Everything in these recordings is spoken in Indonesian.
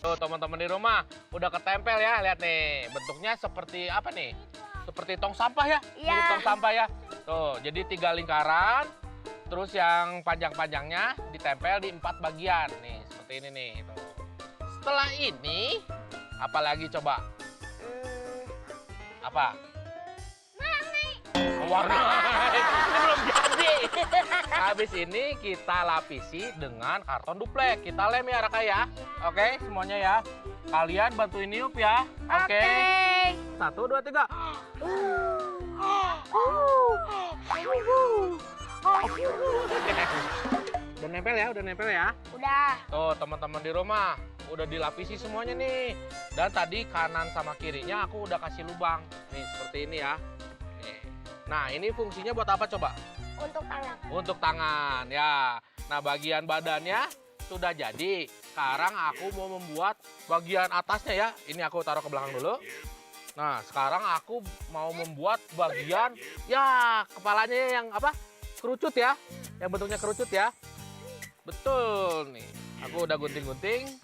Tuh teman-teman di rumah udah ketempel ya, lihat nih. Bentuknya seperti apa nih? Seperti tong sampah ya? Iya. Mirip tong sampah ya. Tuh, jadi 3 lingkaran. Terus yang panjang-panjangnya ditempel di 4 bagian nih, seperti ini nih. Tuh. Setelah ini, apa lagi coba? Apa? Warna. Ini belum jadi. Habis ini kita lapisi dengan karton duplek. Kita lem ya Raka ya. Oke, semuanya ya. Kalian bantuin niup ya. Oke. 1, 2, 3. Udah nempel ya, udah nempel ya. Udah. Tuh teman-teman di rumah udah dilapisi semuanya nih. Dan tadi kanan sama kirinya aku udah kasih lubang. Nih seperti ini ya. Nih. Nah ini fungsinya buat apa coba? Untuk tangan. Untuk tangan ya. Nah bagian badannya sudah jadi. Sekarang aku mau membuat bagian atasnya ya. Ini aku taruh ke belakang dulu. Nah sekarang aku mau membuat bagian ya kepalanya yang apa? Kerucut ya. Yang bentuknya kerucut ya. Betul nih. Aku udah gunting-gunting.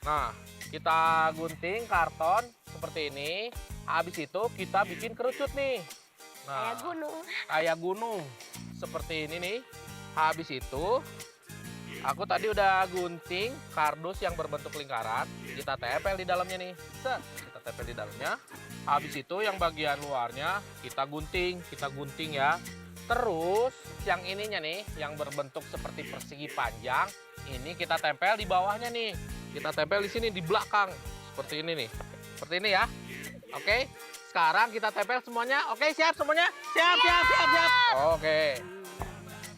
Nah kita gunting karton seperti ini. Habis itu kita bikin kerucut nih. Nah, Kayak gunung. Kayak gunung. Seperti ini nih. Habis itu, aku tadi udah gunting kardus yang berbentuk lingkaran. Kita tempel di dalamnya nih. Set, kita tempel di dalamnya. Habis itu yang bagian luarnya kita gunting ya. Terus yang ininya nih, yang berbentuk seperti persegi panjang, ini kita tempel di bawahnya nih. Kita tempel di sini di belakang. Seperti ini nih. Seperti ini ya. Oke. Sekarang kita tempel semuanya. Oke, siap semuanya? Siap. Oke.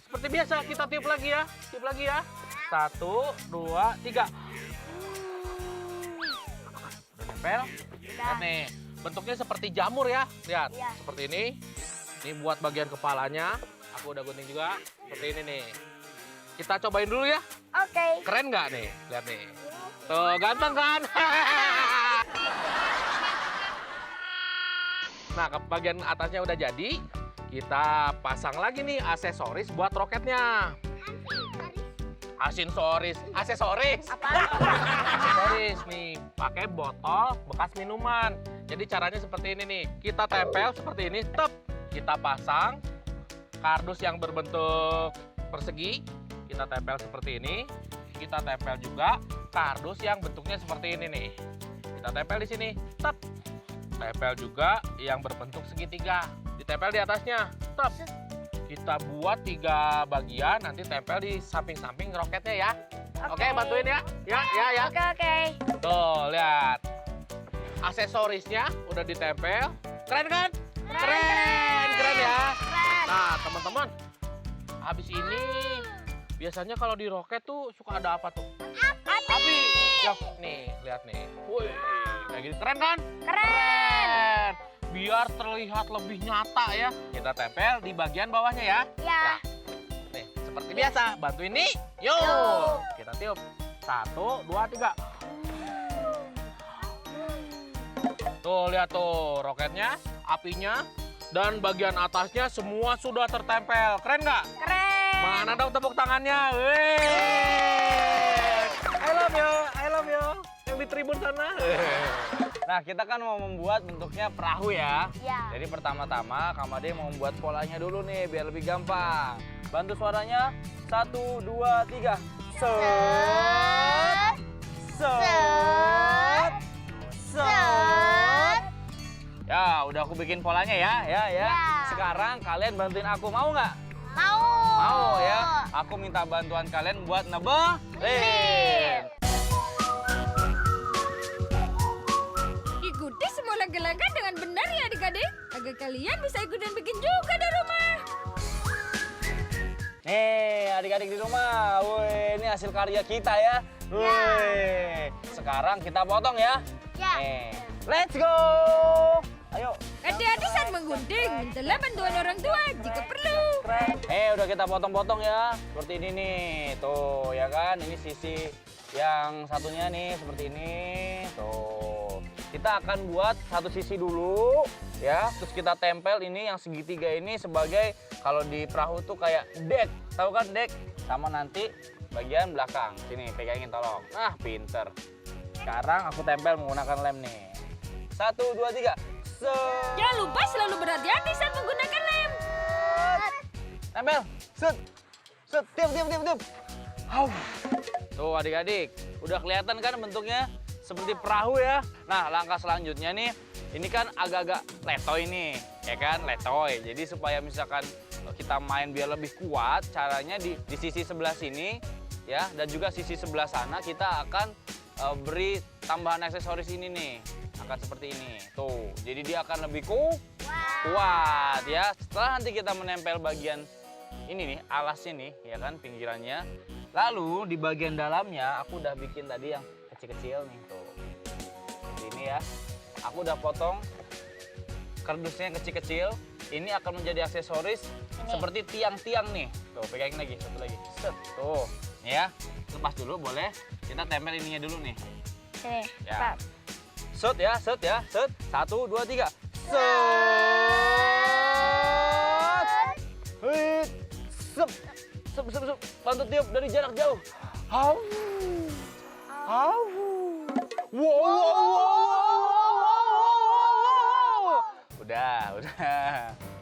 Seperti biasa kita tiup lagi ya. Tiup lagi ya. 1, 2, 3. Udah nempel? Lihat nih. Bentuknya seperti jamur ya. Lihat. Iya. Seperti ini. Ini buat bagian kepalanya. Aku udah gunting juga. Seperti ini nih. Kita cobain dulu ya. Oke. Keren nggak nih? Lihat nih. Tuh, ganteng kan? Nah, ke bagian atasnya udah jadi. Kita pasang lagi nih aksesoris buat roketnya. Aksesoris. Apa? Aksesoris nih, pakai botol bekas minuman. Jadi caranya seperti ini nih. Kita tempel seperti ini, tep. Kita pasang kardus yang berbentuk persegi. Kita tempel seperti ini. Kita tempel juga kardus yang bentuknya seperti ini nih. Kita tempel di sini, tep. Tempel juga yang berbentuk segitiga. Ditempel di atasnya. Stop. Kita buat 3 bagian, nanti tempel di samping-samping roketnya ya. Oke, bantuin ya. Ya. Oke. Tuh, lihat. Aksesorisnya udah ditempel. Keren kan? Keren ya. Keren. Nah, teman-teman. Habis ini biasanya kalau di roket tuh suka ada apa tuh? Api. Ya, nih, lihat nih. Wih, kayak gini keren kan? Keren. Biar terlihat lebih nyata ya. Kita tempel di bagian bawahnya ya. Ya. Nah, nih, seperti biasa. Bantuin nih. Yuk. Yuk. Kita tiup. 1, 2, 3. Tuh, lihat tuh roketnya, apinya, dan bagian atasnya semua sudah tertempel. Keren nggak? Keren. Mana dong tepuk tangannya? Wih. I love you. Yang di tribun sana. Nah, kita kan mau membuat bentuknya perahu ya. Ya. Jadi pertama-tama Kamade mau membuat polanya dulu nih biar lebih gampang. Bantu suaranya. 1, 2, 3. Set. Set. Set. Ya, udah aku bikin polanya ya. Ya. Sekarang kalian bantuin aku, mau nggak? Mau. Mau ya. Aku minta bantuan kalian buat nebelin. Ikuti semua langkah-langkah dengan benar ya adik-adik, agar kalian bisa ikutan bikin juga di rumah. Nih, adik-adik di rumah. Wih, ini hasil karya kita ya. Wih. Sekarang kita potong ya. Ya. Nih, let's go. Ayo. Adik-adik saat menggunting, mintalah bantuan orang tua jika perlu. Udah kita potong-potong ya. Seperti ini nih. Tuh, ya kan? Ini sisi yang satunya nih seperti ini. Tuh. Kita akan buat satu sisi dulu ya. Terus kita tempel ini yang segitiga ini sebagai kalau di perahu tuh kayak dek. Tahu kan dek? Sama nanti bagian belakang. Sini, pegangin tolong. Nah, pinter. Sekarang aku tempel menggunakan lem nih. 1, 2, 3. Jangan lupa selalu berhati-hati saat menggunakan lem. Tempel. Set. Set. Tiup. Tuh adik-adik, udah kelihatan kan bentuknya seperti perahu ya. Nah, langkah selanjutnya nih, ini kan agak-agak letoy nih, ya kan, letoy. Jadi supaya misalkan kita main biar lebih kuat, caranya di sisi sebelah sini ya, dan juga sisi sebelah sana kita akan beri tambahan aksesoris ini nih, akan seperti ini. Tuh, jadi dia akan lebih kuat ya. Setelah nanti kita menempel bagian ini nih, alasnya nih, ya kan, pinggirannya. Lalu di bagian dalamnya aku udah bikin tadi yang kecil-kecil nih, tuh. Ini ya, aku udah potong kardusnya yang kecil-kecil. Ini akan menjadi aksesoris seperti tiang-tiang nih. Tuh, pegangin lagi, satu lagi. Set, tuh. Nih ya, lepas dulu boleh. Kita tempel ininya dulu nih. Sini, Ya. Pak. Set ya, set. 1, 2, 3. Set. Hit. Sep. Bantu tiup dari jarak jauh. Wow. Udah.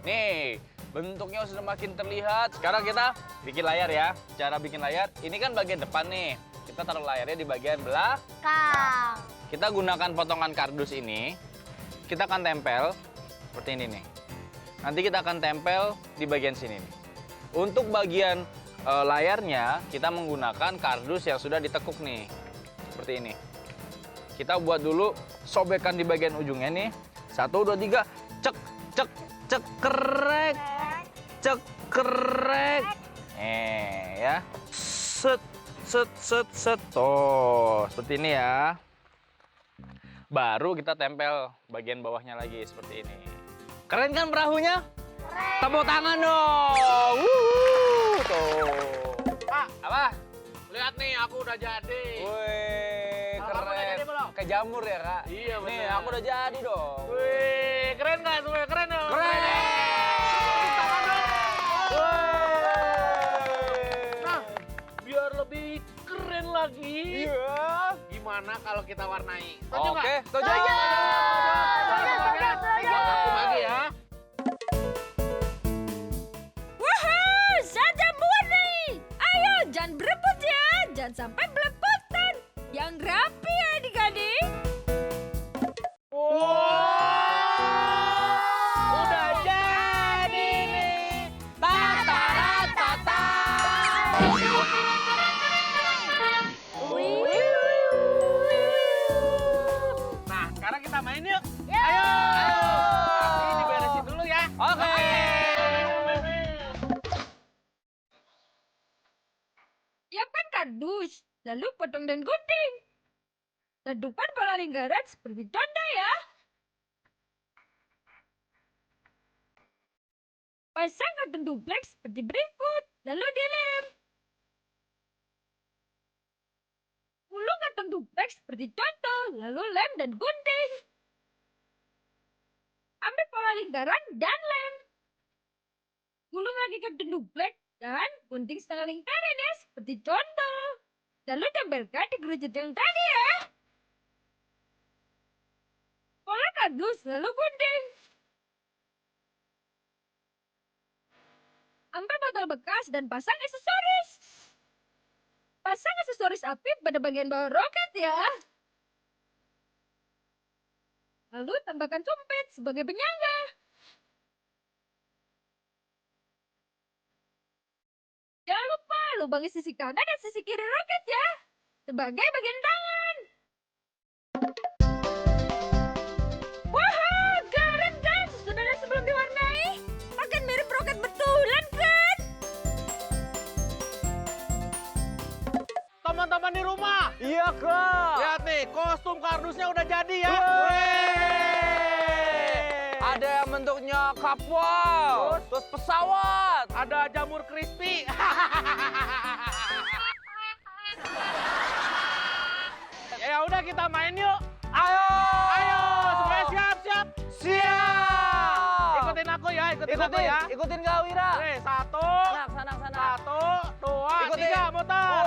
Nih, bentuknya sudah makin terlihat. Sekarang kita bikin layar ya. Cara bikin layar, ini kan bagian depan nih. Kita taruh layarnya di bagian belakang. Kita gunakan potongan kardus ini. Kita akan tempel seperti ini nih. Nanti kita akan tempel di bagian sini nih. Untuk bagian layarnya, kita menggunakan kardus yang sudah ditekuk nih. Seperti ini. Kita buat dulu sobekan di bagian ujungnya nih. 1, 2, 3. Cekrek. Ya. Set. Tuh, seperti ini ya. Baru kita tempel bagian bawahnya lagi seperti ini. Keren kan perahunya? Keren. Tepuk tangan dong. Tuh. Pak, Apa? lihat nih, aku udah jadi. Wih, Kalau kamu udah keren. jadi belum? Kayak jamur ya, Kak? Iya, Nih, bener. aku udah jadi dong. Wih, keren nggak semuanya? Keren dong. Keren. Nah, biar lebih keren lagi, Iya. gimana kalau kita warnai? Oke, setuju. Buat aku lagi ya. Wahoo, saja mewarnai. Ayo, jangan berebut ya. Jangan sampai belepotan. Yang rapi ya adik-adik. Udah jadi nih. Tata. Nah, sekarang kita main yuk. Ayo. Tapi diberesin dulu ya. Oke. Siapkan kardus, lalu potong dan gunting. Ledupan bola lingkaran seperti contoh ya. Pasang karton dupleks seperti berikut, lalu dilem. Gulung karton dupleks seperti contoh, lalu lem dan gunting. Ambil pola lingkaran dan lem. Gulung lagi karton dupleks dan gunting setengah lingkaran ya, seperti contoh. Lalu tempelkan di kerucut yang tadi ya. Pola kardus, lalu gunting. Ambil botol bekas dan pasang aksesoris. Pasang aksesoris api pada bagian bawah roket ya. Lalu tambahkan sumpit sebagai penyangga. Jangan lupa lubangi sisi kanan dan sisi kiri roket ya. Sebagai bagian tangan. Wah, keren kan? Saudara sebelum diwarnai. Makin mirip roket betulan kan? Teman-teman di rumah, Iya, Kak. lihat nih, kostum kardusnya udah jadi ya. Ada yang bentuknya kapal, terus pesawat. Ada jamur crispy. Ya udah, kita main yuk. Ayo. Ayo, semuanya siap. Siap. Ikutin aku ya, ikutin aku ya. Ikutin Kak Wira. Oke, satu, Sana. satu, dua, Ikutin. tiga, muter.